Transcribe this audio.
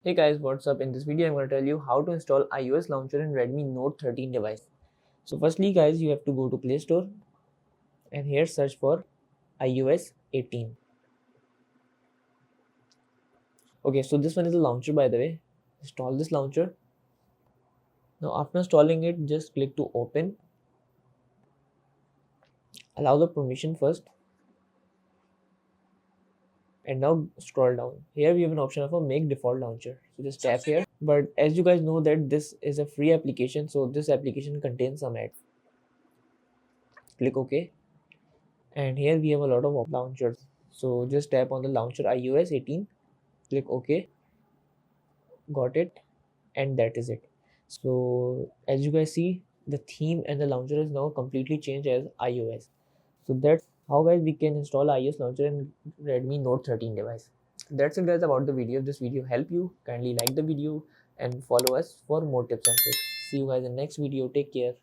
Hey guys, what's up? In this video, I'm going to tell you how to install iOS launcher in Redmi Note 13 device. So firstly guys, you have to go to Play Store and here search for iOS 18. Okay, so this one is a launcher by the way. Install this launcher. Now after installing it, just click to open. Allow the permission first. And now scroll down. Here we have an option of a make default launcher. So just tap here. But as you guys know that this is a free application, so this application contains some ads. Click OK. And here we have a lot of launchers, so just tap on the launcher iOS 18, click OK, got it, and that is it. So as you guys see, the theme and the launcher is now completely changed as iOS. So that's how guys we can install iOS launcher in Redmi Note 13 device. That's it guys about the video. If this video helped you, kindly like the video and follow us for more tips and tricks. See you guys in next video. Take care.